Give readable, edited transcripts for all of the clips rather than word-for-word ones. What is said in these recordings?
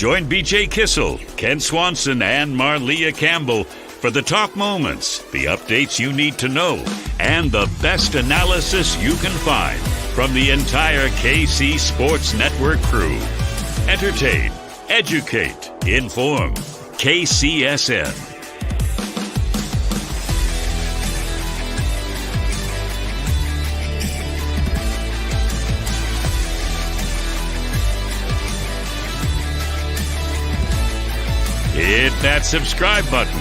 Join BJ Kissel, Kent Swanson, and Marlia Campbell for the talk moments, the updates you need to know, and the best analysis you can find from the entire KC Sports Network crew. Entertain, educate, inform. KCSN. Hit that subscribe button.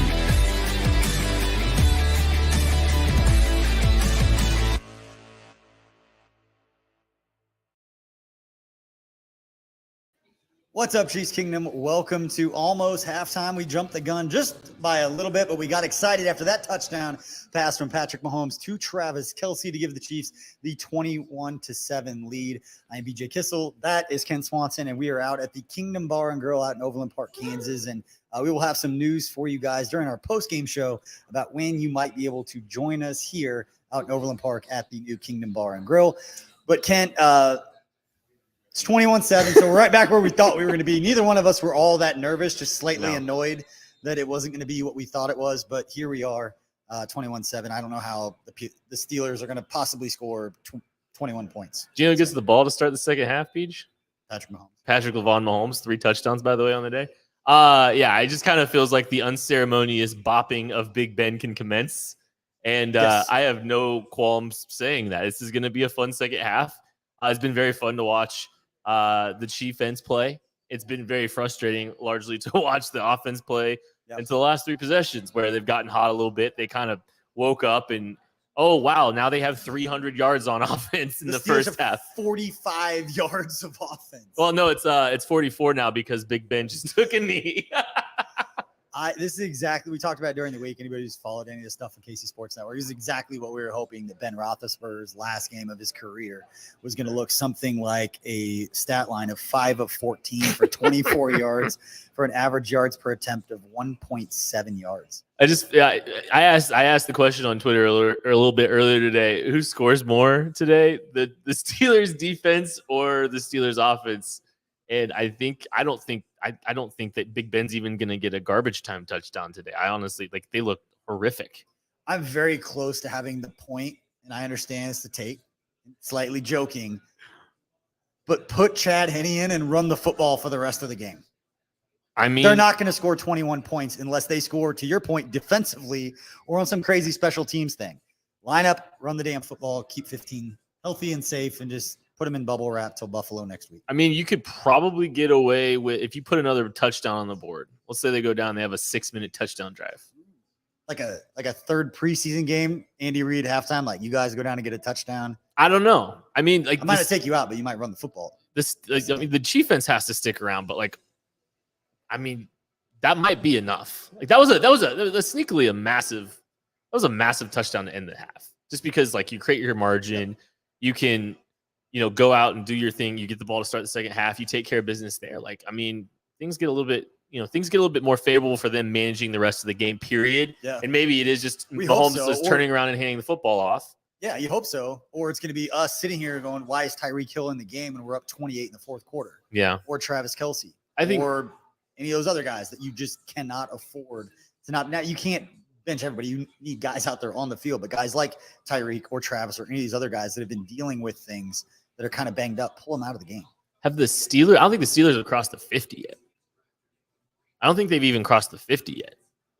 What's up, Chiefs Kingdom? Welcome to almost halftime. We jumped the gun just by a little bit, but we got excited after that touchdown pass from Patrick Mahomes to Travis Kelce to give the Chiefs the 21-7 lead. I'm BJ Kissel. That is Kent Swanson, and we are out at the Kingdom Bar and Grill out in Overland Park, Kansas. And we will have some news for you guys during our post-game show about when you might be able to join us here out in Overland Park at the new Kingdom Bar and Grill. But Kent, it's 21-7, so we're right back where we thought we were going to be. Neither one of us were all that nervous, just slightly annoyed that it wasn't going to be what we thought it was. But here we are, 21-7. I don't know how the Steelers are going to possibly score 21 points. Do you know who gets the ball to start the second half, Peach? Patrick Mahomes. Patrick Mahomes, 3 touchdowns, by the way, on the day. Yeah, it just kind of feels like the unceremonious bopping of Big Ben can commence. And Yes. I have no qualms saying that. This is going to be a fun second half. It's been very fun to watch the Chiefs ends play. It's been very frustrating largely to watch the offense play until the last 3 possessions where they've gotten hot a little bit. They kind of woke up and, oh, wow, now they have 300 yards on offense in the first half. 45 yards of offense. Well, no, it's 44 now because Big Ben just took a knee. This is exactly, we talked about during the week. Anybody who's followed any of this stuff on KC Sports Network, this is exactly what we were hoping that Ben Roethlisberger's last game of his career was going to look something like a stat line of 5 of 14 for 24 yards for an average yards per attempt of 1.7 yards. I asked the question on Twitter a little bit earlier today. Who scores more today, the Steelers defense or the Steelers offense? And I don't think that Big Ben's even going to get a garbage time touchdown today. I honestly, they look horrific. I'm very close to having the point, and I understand it's the take, slightly joking, but put Chad Henne in and run the football for the rest of the game. I mean, they're not going to score 21 points unless they score, to your point, defensively or on some crazy special teams thing. Line up, run the damn football, keep 15 healthy and safe, and just put them in bubble wrap till Buffalo next week. I mean, you could probably get away with if you put another touchdown on the board. Let's say they go down, they have a 6-minute touchdown drive. Like a third preseason game, Andy Reid halftime, like you guys go down and get a touchdown. I don't know. I mean, I might not take you out, but you might run the football. The defense has to stick around, but that might be enough. That was sneakily a massive touchdown to end the half. Just because you create your margin, you can go out and do your thing. You get the ball to start the second half. You take care of business there. Things get a little bit more favorable for them managing the rest of the game, period. Yeah. And maybe it is just Mahomes is turning around and handing the football off. Yeah, you hope so. Or it's going to be us sitting here going, why is Tyreek Hill in the game and we're up 28 in the fourth quarter? Yeah. Or Travis Kelce. or any of those other guys that you just cannot afford to not. Now, you can't bench everybody. You need guys out there on the field, but guys like Tyreek or Travis or any of these other guys that have been dealing with things that are kind of banged up, pull them out of the game. Have the Steelers? I don't think the Steelers have crossed the 50 yet. I don't think they've even crossed the 50 yet.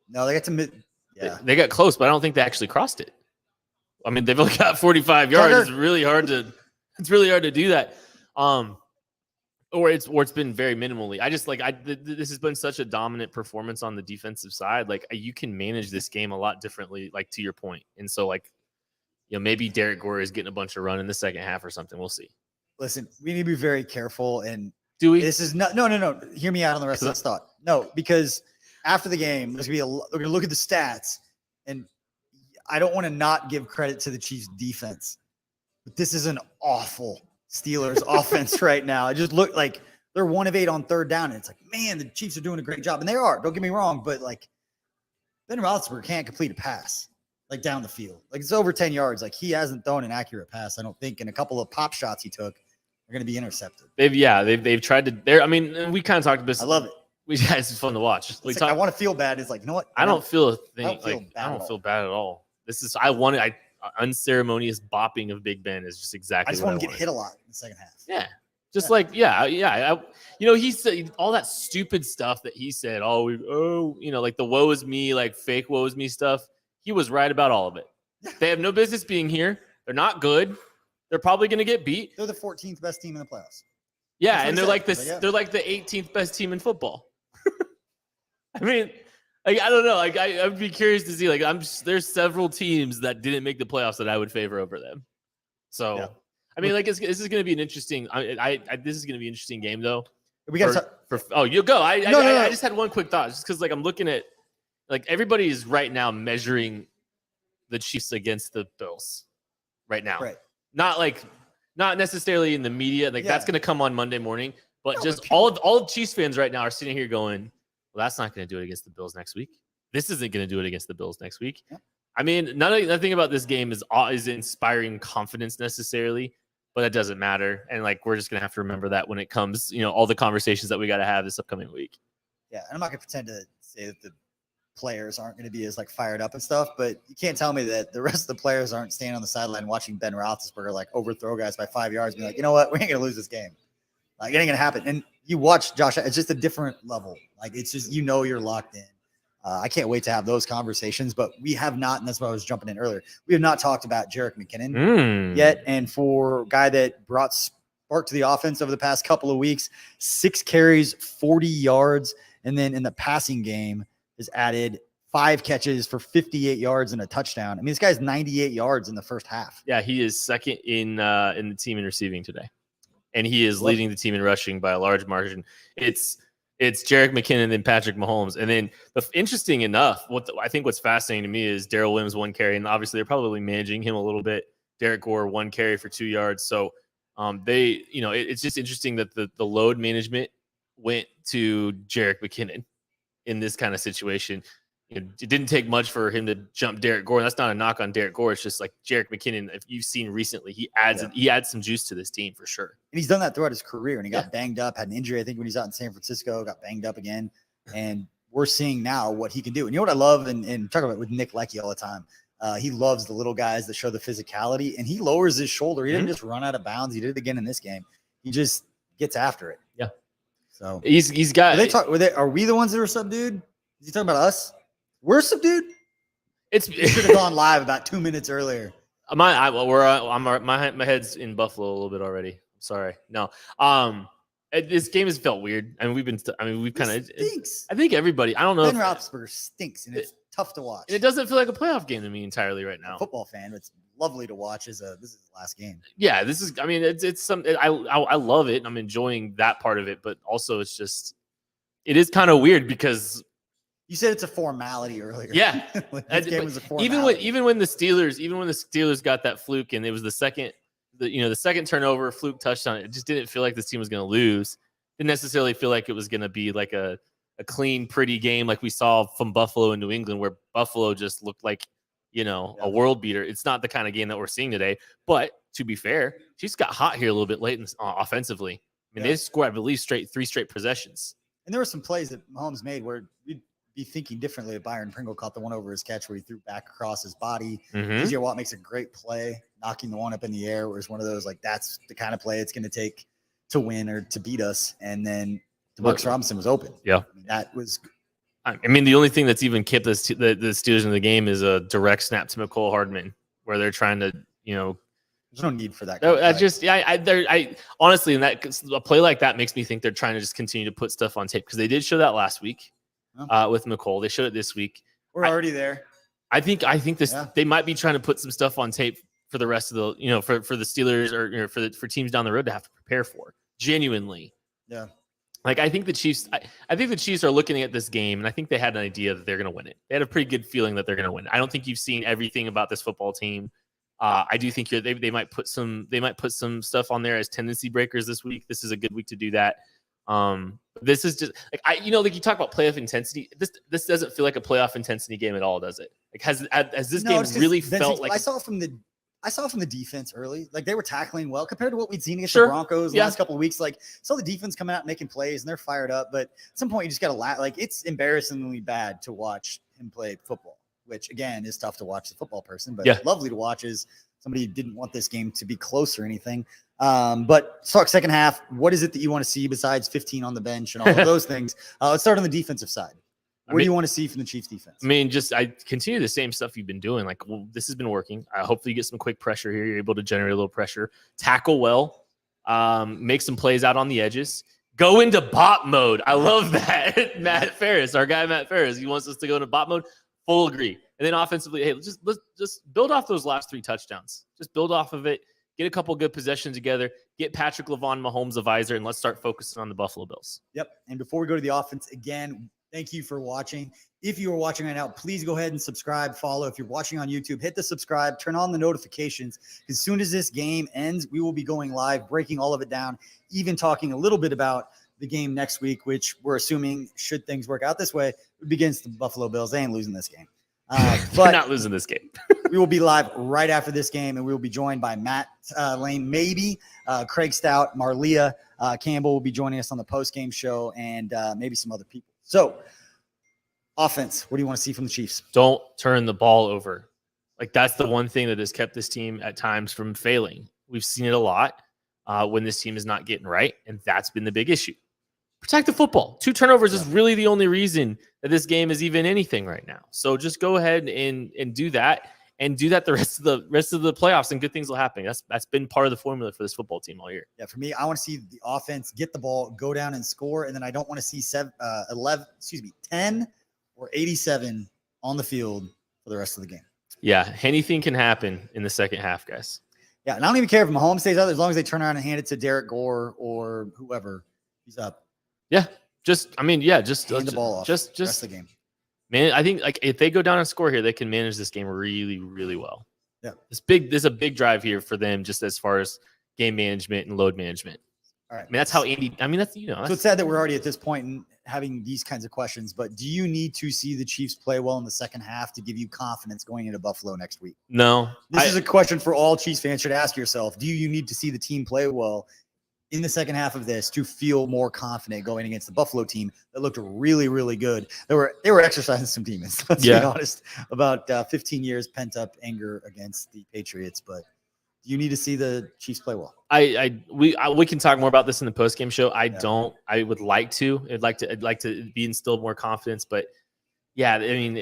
No, they got to mid. Yeah, they got close, but I don't think they actually crossed it. I mean, they've only got 45 yards. Tucker. It's really hard to do that. Or it's been very minimally. This has been such a dominant performance on the defensive side. You can manage this game a lot differently, to your point. And so maybe Derek Gore is getting a bunch of run in the second half or something. We'll see. Listen, we need to be very careful. And do we? This is not. No. Hear me out on the rest of this thought. No, because after the game, we're going to look at the stats, and I don't want to not give credit to the Chiefs' defense, but this is an awful Steelers offense right now. It just looked like they're 1 of 8 on third down, and it's like, man, the Chiefs are doing a great job, and they are. Don't get me wrong, but Ben Roethlisberger can't complete a pass down the field. It's over 10 yards. He hasn't thrown an accurate pass, I don't think, and a couple of pop shots he took are going to be intercepted. They've tried to. I mean, we kind of talked about this. I love it. It's fun to watch. I want to feel bad. It's like, you know what? I don't feel a thing. I don't feel bad at all. This is unceremonious bopping of Big Ben is just exactly. I just want to get hit a lot in the second half. Yeah, he said all that stupid stuff that he said. Like the woe is me, like fake woe is me stuff. He was right about all of it. They have no business being here. They're not good. They're probably going to get beat. They're the 14th best team in the playoffs. Yeah, and they're like this. They're like the 18th best team in football. I mean, I don't know. I'd be curious to see. There's several teams that didn't make the playoffs that I would favor over them. So, I mean, this is going to be an interesting. This is going to be an interesting game, though. We got you go. I just had one quick thought, just because I'm looking at everybody is right now measuring the Chiefs against the Bills right now. Right. Not necessarily in the media. That's going to come on Monday morning. But all Chiefs fans right now are sitting here going, well, that's not going to do it against the Bills next week. This isn't going to do it against the Bills next week. Yeah. I mean, nothing about this game is inspiring confidence necessarily, but it doesn't matter. And we're just going to have to remember that when it comes, all the conversations that we got to have this upcoming week. Yeah. And I'm not going to pretend to say that the players aren't going to be as fired up and stuff, but you can't tell me that the rest of the players aren't standing on the sideline watching Ben Roethlisberger overthrow guys by 5 yards, being like, you know what, we ain't going to lose this game. It ain't going to happen. And you watch Josh, it's just a different level. It's just, you're locked in. I can't wait to have those conversations, but we have not, and that's why I was jumping in earlier. We have not talked about Jerick McKinnon yet. And for a guy that brought spark to the offense over the past couple of weeks, 6 carries, 40 yards. And then in the passing game has added 5 catches for 58 yards and a touchdown. I mean, this guy's 98 yards in the first half. Yeah, he is second in the team in receiving today. And he is leading the team in rushing by a large margin. It's Jerick McKinnon and Patrick Mahomes. And then interesting enough, I think what's fascinating to me is Darrell Williams 1 carry. And obviously they're probably managing him a little bit. Derek Gore 1 carry for 2 yards. So it's just interesting that the load management went to Jerick McKinnon in this kind of situation. It didn't take much for him to jump Derek Gore. And that's not a knock on Derek Gore. It's just Jerick McKinnon, if you've seen recently, he adds some juice to this team for sure. And he's done that throughout his career. And he got banged up, had an injury, I think, when he's out in San Francisco, got banged up again. And we're seeing now what he can do. And you know what I love, and talk about with Nick Leckie all the time, he loves the little guys that show the physicality, and he lowers his shoulder. He didn't just run out of bounds. He did it again in this game. He just gets after it. Yeah. So he's got. Are we the ones that are subdued? Is he talking about us? We're subdued. It should have gone live about 2 minutes earlier. My head's in Buffalo a little bit already. I'm sorry. No. This game has felt weird. I mean, we've kind of stinks. I think everybody. I don't know. Ben Roethlisberger stinks, and it's tough to watch. And it doesn't feel like a playoff game to me entirely right now. A football fan, it's lovely to watch. This is his last game. Yeah, this is. I mean, it's some. I love it. I'm enjoying that part of it, but also it is kind of weird because. You said it's a formality earlier. Yeah, this game was a formality. Even when the Steelers got that fluke and it was the second turnover, fluke touchdown, it just didn't feel like this team was going to lose. Didn't necessarily feel like it was going to be like a clean, pretty game like we saw from Buffalo and New England, where Buffalo just looked like a world beater. It's not the kind of game that we're seeing today. But to be fair, she's got hot here a little bit late offensively. I mean, they scored, I believe, 3 straight possessions. And there were some plays that Mahomes made where you'd be thinking differently. Byron Pringle caught the one over his catch where he threw back across his body. TJ Watt makes a great play, knocking the one up in the air, where it's one of those, that's the kind of play it's going to take to win or to beat us. And then Demarcus Robinson was open. Yeah. I mean, that was. I mean, the only thing that's even kept the Steelers in the game is a direct snap to McCole Hardman, where they're trying to, There's no need for that. I honestly, a play like that makes me think they're trying to just continue to put stuff on tape, because they did show that last week with McCole. They showed it this week. We're already there. I think this they might be trying to put some stuff on tape for the rest of the for the Steelers or for teams down the road to have to prepare for. Genuinely, yeah. I think the Chiefs. I think the Chiefs are looking at this game, and I think they had an idea that they're going to win it. They had a pretty good feeling that they're going to win it. I don't think you've seen everything about this football team. I do think they might put some stuff on there as tendency breakers this week. This is a good week to do that. This is just you talk about playoff intensity. This doesn't feel like a playoff intensity game at all, does it? Has this game really felt like? I saw from the I saw from the defense early, like they were tackling well compared to what we'd seen against Sure. the Broncos the Yeah. last couple of weeks. Like, saw the defense coming out and making plays, and they're fired up. But at some point, you just got to like it's embarrassingly bad to watch him play football, which again is tough to watch the football person, but Yeah. lovely to watch as somebody who didn't want this game to be close or anything. But talk second half. What is it that you want to see besides 15 on the bench and all of those things? Let's start on the defensive side. What do you want to see from the Chiefs defense? I mean, I continue the same stuff you've been doing. Like, well, this has been working. Hopefully you get some quick pressure here. You're able to generate a little pressure, tackle well, make some plays out on the edges, go into bot mode. I love that. Matt Ferris, our guy, Matt Ferris, he wants us to go into bot mode. Full agree. And then offensively, hey, let's just build off those last 3 touchdowns. Just build off of it. Get a couple good possessions together. Get Patrick LaVon Mahomes a visor, and let's start focusing on the Buffalo Bills. Yep. And before we go to the offense again, thank you for watching. If you are watching right now, please go ahead and subscribe, follow. If you're watching on YouTube, hit the subscribe, turn on the notifications. As soon as this game ends, we will be going live, breaking all of it down, even talking a little bit about the game next week, which we're assuming, should things work out this way, it begins the Buffalo Bills. They ain't losing this game. But not losing this game. We will be live right after this game, and we will be joined by Matt Lane, maybe Craig Stout, Marlia Campbell will be joining us on the post-game show, and maybe some other people. So, offense, what do you want to see from the Chiefs? Don't turn the ball over. Like, that's the one thing that has kept this team at times from failing. We've seen it a lot when this team is not getting right, and that's been the big issue. Protect the football. 2 turnovers is really the only reason that this game is even anything right now. So just go ahead and do that, and do that the rest of the playoffs, and good things will happen. That's been part of the formula for this football team all year. Yeah, for me, I want to see the offense get the ball, go down and score, and then I don't want to see 10 or 87 on the field for the rest of the game. Yeah, anything can happen in the second half, guys. Yeah, and I don't even care if Mahomes stays out as long as they turn around and hand it to Derek Gore or whoever. He's up. Yeah, just hand the ball off. Just the rest of the game. Man, I think like if they go down and score here, they can manage this game really, really well. Yeah, there's a big drive here for them, just as far as game management and load management. All right. I mean, that's how Andy. I mean, that's So it's sad that we're already at this point and having these kinds of questions. But do you need to see the Chiefs play well in the second half to give you confidence going into Buffalo next week? No. This is a question for all Chiefs fans should ask yourself. Do you need to see the team play well in the second half of this to feel more confident going against the Buffalo team that looked really, really good? They were exercising some demons, let's be honest, about 15 years pent-up anger against the Patriots. But do you need to see the Chiefs play well? We can talk more about this in the post-game show. I would like to. I'd like to be instilled more confidence. But, yeah, I mean,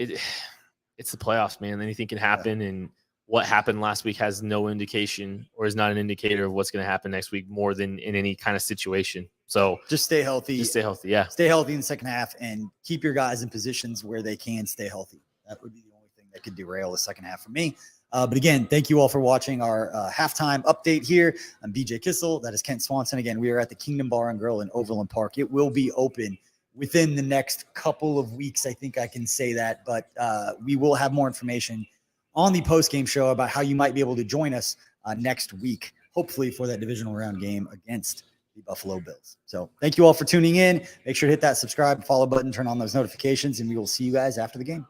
it's the playoffs, man. Anything can happen, and what happened last week has no indication or is not an indicator of what's going to happen next week more than in any kind of situation. So just stay healthy. Just stay healthy, yeah. Stay healthy in the second half and keep your guys in positions where they can stay healthy. That would be the only thing that could derail the second half for me. But again, thank you all for watching our halftime update here. I'm BJ Kissel. That is Kent Swanson. Again, we are at the Kingdom Bar and Grill in Overland Park. It will be open within the next couple of weeks. I think I can say that, but we will have more information on the post-game show about how you might be able to join us next week, hopefully for that divisional round game against the Buffalo Bills. So thank you all for tuning in. Make sure to hit that subscribe, follow button, turn on those notifications, and we will see you guys after the game.